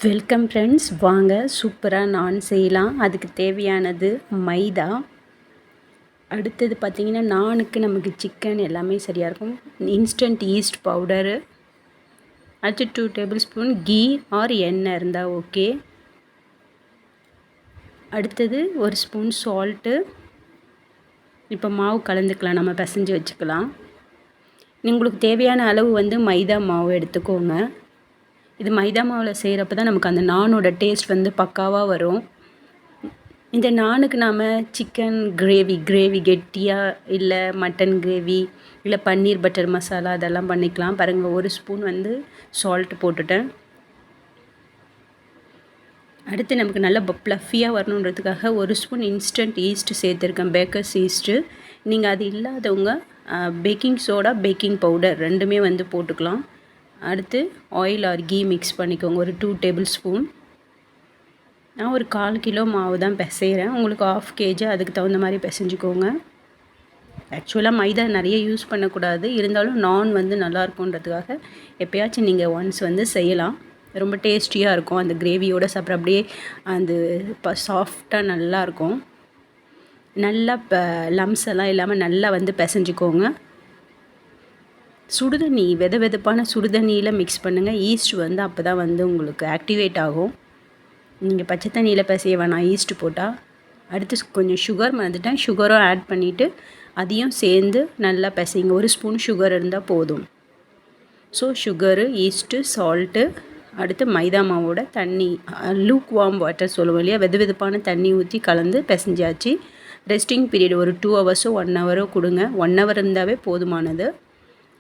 Welcome friends, வாங்க சூப்பராக நான் செய்யலாம். அதுக்கு தேவையானது மைதா. அடுத்தது பார்த்திங்கன்னா, நானுக்கு நமக்கு சிக்கன் எல்லாமே சரியாக இருக்கும். இன்ஸ்டன்ட் ஈஸ்ட் பவுடரு, அடுத்து 2 டேபிள் ஸ்பூன் கீ ஆர் எண்ணெய் இருந்தால் ஓகே. அடுத்தது 1 ஸ்பூன் சால்ட்டு. இப்போ மாவு கலந்துக்கலாம், நம்ம பிசைஞ்சு வச்சுக்கலாம். உங்களுக்கு தேவையான அளவு மைதா மாவு எடுத்துக்கோங்க. இது மைதா மாவில் செய்கிறப்ப தான் நமக்கு அந்த நானோட டேஸ்ட் பக்காவாக வரும். இந்த நானுக்கு நாம் சிக்கன் கிரேவி கெட்டியாக, இல்லை மட்டன் கிரேவி, இல்லை பன்னீர் பட்டர் மசாலா அதெல்லாம் பண்ணிக்கலாம். பாருங்கள், 1 ஸ்பூன் சால்ட் போட்டுட்டேன். அடுத்து நமக்கு நல்லா ப்ளஃபியாக வரணுன்றதுக்காக 1 ஸ்பூன் இன்ஸ்டன்ட் ஈஸ்ட் சேர்த்துருக்கேன், பேக்கர்ஸ் ஈஸ்ட்டு. நீங்கள் அது இல்லாதவங்க பேக்கிங் சோடா, பேக்கிங் பவுடர் ரெண்டுமே போட்டுக்கலாம். அடுத்து ஆயில் ஆர் கீ மிக்ஸ் பண்ணிக்கோங்க, ஒரு 2 டேபிள் ஸ்பூன். நான் ஒரு 1/4 கிலோ மாவு தான் பிசைகிறேன். உங்களுக்கு 1/2 kg அதுக்கு தகுந்த மாதிரி பிசைஞ்சிக்கோங்க. ஆக்சுவலாக மைதா நிறைய யூஸ் பண்ணக்கூடாது, இருந்தாலும் நான் நல்லா இருக்குன்றதுக்காக எப்போயாச்சும் நீங்கள் ஒன்ஸ் செய்யலாம். ரொம்ப டேஸ்டியாக இருக்கும். அந்த கிரேவியோடு சாப்பிட்ற அப்படியே அந்த சாஃப்டாக நல்லாயிருக்கும். நல்லா லம்ஸ் எல்லாம் இல்லாமல் நல்லா பிசைஞ்சிக்கோங்க. சுடுதண்ணி, வெதப்பான சுடுதண்ணியில் மிக்ஸ் பண்ணுங்கள். ஈஸ்ட் அப்போ தான் உங்களுக்கு ஆக்டிவேட் ஆகும். நீங்கள் பச்சை தண்ணியில் பிசைய வேணாம் ஈஸ்ட் போட்டால். அடுத்து கொஞ்சம் சுகர் மறந்துட்டேன், சுகரும் ஆட் பண்ணிவிட்டு அதையும் சேர்ந்து நல்லா பிசைங்க. 1 ஸ்பூன் சுகர் இருந்தால் போதும். ஸோ சுகரு, ஈஸ்ட்டு, சால்ட்டு, அடுத்து மைதா மாவோட தண்ணி, லூக் வார்ம் வாட்டர் சொல்லுவோம் இல்லையா, வெதுப்பான தண்ணி ஊற்றி கலந்து பிசைஞ்சாச்சு. ரெஸ்டிங் பீரியட் ஒரு 2 ஹவர்ஸோ 1 ஹவரோ கொடுங்க. 1 ஹவர் இருந்தாவே போதுமானது.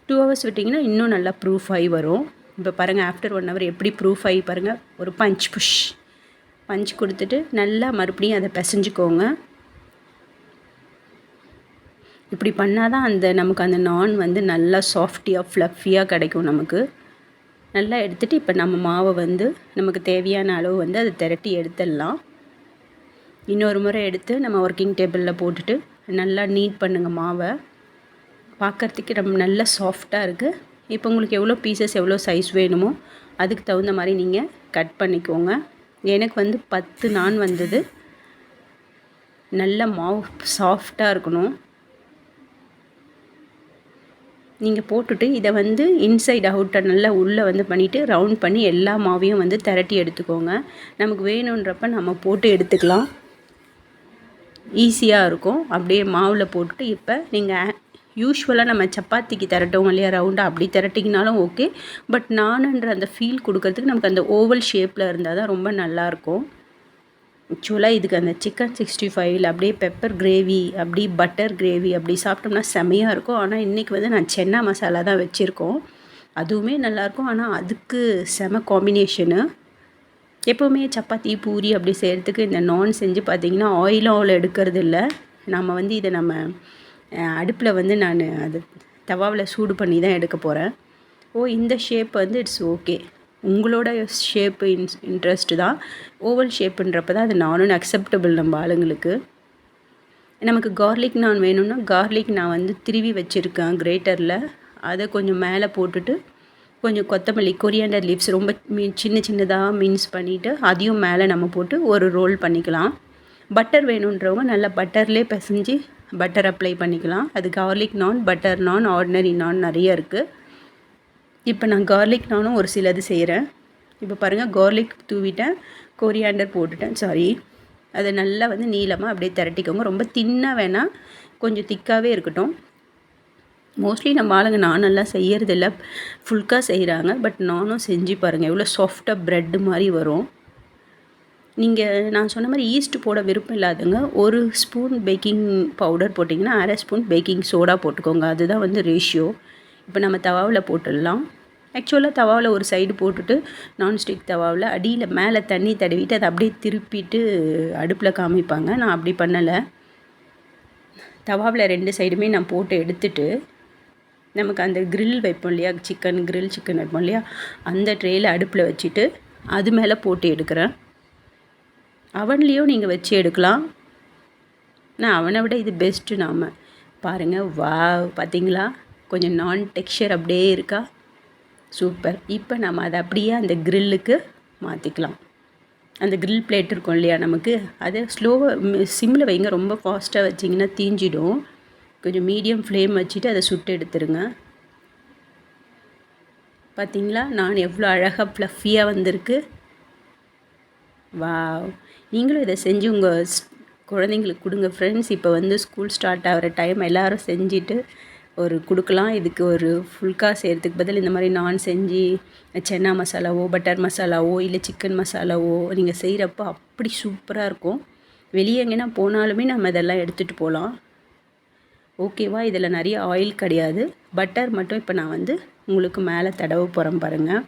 2 ஹவர்ஸ் விட்டிங்கன்னா இன்னும் நல்லா ப்ரூஃப் ஆகி வரும். இப்போ பாருங்கள், ஆஃப்டர் 1 ஹவர் எப்படி ப்ரூஃப் ஆகி பாருங்கள். ஒரு பஞ்ச் கொடுத்துட்டு நல்லா மறுபடியும் அதை பிசைஞ்சிக்கோங்க. இப்படி பண்ணால் தான் நமக்கு அந்த நான் நல்லா சாஃப்டியாக ஃப்ளஃபியாக கிடைக்கும் நமக்கு. நல்லா எடுத்துகிட்டு இப்போ நம்ம மாவை நமக்கு தேவையான அளவு அதை திரட்டி எடுத்துடலாம். இன்னொரு முறை எடுத்து நம்ம ஒர்க்கிங் டேபிளில் போட்டுட்டு நல்லா நீட் பண்ணுங்கள் மாவை. பார்க்குறதுக்கு ரொம்ப நல்லா சாஃப்டாக இருக்குது. இப்போ உங்களுக்கு எவ்வளோ பீசஸ், எவ்வளோ சைஸ் வேணுமோ அதுக்கு தகுந்த மாதிரி நீங்கள் கட் பண்ணிக்கோங்க. எனக்கு 10 நான் வந்தது. நல்ல மாவு சாஃப்டாக இருக்கணும். நீங்கள் போட்டுட்டு இதை இன்சைட் அவுட்டை நல்லா உள்ளே பண்ணிவிட்டு ரவுண்ட் பண்ணி எல்லா மாவையும் திரட்டி எடுத்துக்கோங்க. நமக்கு வேணுன்றப்ப நம்ம போட்டு எடுத்துக்கலாம், ஈஸியாக இருக்கும். அப்படியே மாவில் போட்டுட்டு இப்போ நீங்கள் யூஸ்வலாக நம்ம சப்பாத்திக்கு திரட்டோம் இல்லையா, ரவுண்டாக அப்படி திரட்டிங்கனாலும் ஓகே. பட் நானுன்ற அந்த ஃபீல் கொடுக்கறதுக்கு நமக்கு அந்த ஓவல் ஷேப்பில் இருந்தால் தான் ரொம்ப நல்லாயிருக்கும். ஆக்சுவலாக இதுக்கு அந்த சிக்கன் 65 அப்படியே பெப்பர் கிரேவி, அப்படி பட்டர் கிரேவி அப்படி சாப்பிட்டோம்னா செமையாக இருக்கும். ஆனால் இன்றைக்கி நான் சென்னா மசாலா தான் வச்சுருக்கோம், அதுவுமே நல்லாயிருக்கும். ஆனால் அதுக்கு செம காம்பினேஷனு. எப்போவுமே சப்பாத்தி, பூரி அப்படி செய்கிறதுக்கு இந்த நான் செஞ்சு பார்த்திங்கன்னா ஆயிலும் அவ்வளோ எடுக்கிறது இல்லை. நம்ம இதை நம்ம அடுப்பில் நான் அது தவாவில் சூடு பண்ணி தான் எடுக்க போகிறேன். இந்த ஷேப் இட்ஸ் ஓகே. உங்களோட ஷேப்பு இன்ட்ரெஸ்ட்டு தான். ஓவல் ஷேப்புன்றப்ப தான் அது நானும் அக்செப்டபிள் நம்ம ஆளுங்களுக்கு. நமக்கு கார்லிக் நான் வேணும்னா கார்லிக் நான் திருவி வச்சுருக்கேன் கிரேட்டரில். அதை கொஞ்சம் மேலே போட்டுட்டு கொஞ்சம் கொத்தமல்லி, கொரியாண்டர் லீவ்ஸ் ரொம்ப சின்னதாக மின்ஸ் பண்ணிவிட்டு அதையும் மேலே நம்ம போட்டு ஒரு ரோல் பண்ணிக்கலாம். பட்டர் வேணுன்றவங்க நல்லா பட்டர்லேயே பிசைஞ்சு பட்டர் அப்ளை பண்ணிக்கலாம். அது கார்லிக் நான், பட்டர் நான், ஆர்டினரி நான் நிறைய இருக்குது. இப்போ நான் கார்லிக் நானும் ஒரு சிலது செய்கிறேன். இப்போ பாருங்கள், கார்லிக் தூவிட்டேன், கொரியாண்டர் போட்டுட்டேன். அதை நல்லா நீளமாக அப்படியே திரட்டிக்கோங்க. ரொம்ப தின்னாக வேணாம், கொஞ்சம் திக்காகவே இருக்கட்டும். மோஸ்ட்லி நம்ம ஆளுங்க நானெல்லாம் செய்கிறதில்ல, ஃபுல்காக செய்கிறாங்க. பட் நானும் செஞ்சு பாருங்கள், எவ்வளோ சாஃப்டாக ப்ரெட்டு மாதிரி வரும். நீங்கள் நான் சொன்ன மாதிரி ஈஸ்ட் போட விருப்பம் இல்லாதவங்க 1 ஸ்பூன் பேக்கிங் பவுடர் போட்டிங்கன்னா 1/2 ஸ்பூன் பேக்கிங் சோடா போட்டுக்கோங்க. அதுதான் ரேஷியோ. இப்போ நம்ம தவாவில் போட்டுடலாம். ஆக்சுவலாக தவாவில் ஒரு சைடு போட்டுட்டு நான்ஸ்டிக் தவாவில் அடியில் மேலே தண்ணி தடவிட்டு அதை அப்படியே திருப்பிட்டு அடுப்பில் காமிப்பாங்க. நான் அப்படி பண்ணலை. தவாவில் 2 சைடுமே நான் போட்டு எடுத்துட்டு நமக்கு அந்த கிரில் வைப்போம் இல்லையா, சிக்கன் வைப்போம் இல்லையா, அந்த ட்ரேயில் அடுப்பில் வச்சுட்டு அது மேலே போட்டு எடுக்கிறேன். அவன்லேயும் நீங்கள் வச்சு எடுக்கலாம். நான் அவனை விட இது பெஸ்ட்டு. நாம் பாருங்கள், பார்த்தீங்களா, கொஞ்சம் நான் டெக்ஸ்சர் அப்படியே இருக்கா, சூப்பர். இப்போ நம்ம அதை அப்படியே அந்த கிரில்லுக்கு மாற்றிக்கலாம். அந்த கிரில் பிளேட் இருக்கும் இல்லையா நமக்கு, அதை ஸ்லோவாக சிம்மில் வைங்க. ரொம்ப ஃபாஸ்ட்டாக வச்சிங்கன்னா தீஞ்சிடும். கொஞ்சம் மீடியம் ஃப்ளேம் வச்சுட்டு அதை சுட்டு எடுத்துருங்க. பார்த்திங்களா நான் எவ்வளோ அழகாக ஃப்ளஃபியாக வந்திருக்கு. வாவ்! நீங்களும் இதை செஞ்சு உங்கள் குழந்தைங்களுக்கு கொடுங்க ஃப்ரெண்ட்ஸ். இப்போ ஸ்கூல் ஸ்டார்ட் ஆகிற டைம், எல்லோரும் செஞ்சுட்டு கொடுக்கலாம். இதுக்கு ஒரு ஃபுல்கா செய்கிறதுக்கு பதில் இந்த மாதிரி நான் செஞ்சு சென்னா மசாலாவோ பட்டர் மசாலாவோ இல்லை சிக்கன் மசாலாவோ நீங்கள் செய்கிறப்போ அப்படி சூப்பராக இருக்கும். வெளியே எங்கேனா போனாலுமே நம்ம இதெல்லாம் எடுத்துகிட்டு போகலாம். ஓகேவா? இதில் நிறைய ஆயில் கிடையாது, பட்டர் மட்டும் இப்போ நான் உங்களுக்கு மேலே தடவை போகிறேன் பாருங்கள்.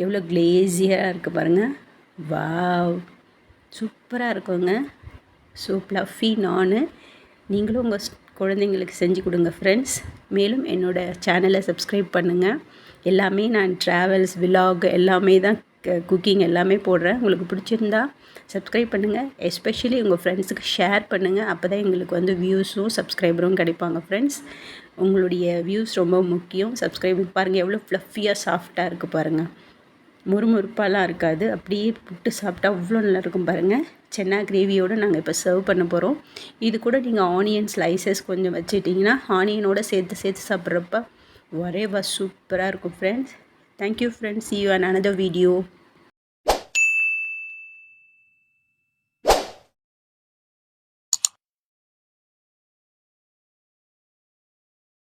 எவ்வளோ கிளேஸியாக இருக்குது பாருங்கள். வாவ்! சூப்பராக இருக்குங்க. ஸோ ப்ளஃபி நானு நீங்களும் உங்கள் குழந்தைங்களுக்கு செஞ்சு கொடுங்க ஃப்ரெண்ட்ஸ். மேலும் என்னோடய சேனலை சப்ஸ்கிரைப் பண்ணுங்கள். எல்லாமே நான் ட்ராவல்ஸ் விலாக் எல்லாமே தான் குக்கிங் எல்லாமே போடுறேன். உங்களுக்கு பிடிச்சிருந்தா சப்ஸ்கிரைப் பண்ணுங்கள். எஸ்பெஷலி உங்கள் ஃப்ரெண்ட்ஸுக்கு ஷேர் பண்ணுங்கள். அப்போ தான் எங்களுக்கு வியூஸும் சப்ஸ்கிரைபரும் கிடைப்பாங்க ஃப்ரெண்ட்ஸ். உங்களுடைய வியூஸ் ரொம்ப முக்கியம். சப்ஸ்கிரைப் பாருங்கள், எவ்வளோ ஃப்ளஃபியாக சாஃப்டாக இருக்குது பாருங்கள். முறுமுறுப்பாலாம் இருக்காது. அப்படியே புட்டு சாப்பிட்டா அவ்வளோ நல்லாயிருக்கும் பாருங்கள். சென்னா கிரேவியோடு நாங்கள் இப்போ சர்வ் பண்ண போகிறோம். இது கூட நீங்கள் ஆனியன் ஸ்லைசஸ் கொஞ்சம் வச்சுட்டிங்கன்னா ஆனியனோடு சேர்த்து சாப்பிட்றப்ப ஒரே சூப்பராக இருக்கும் friends. Thank you friends. See you on another video.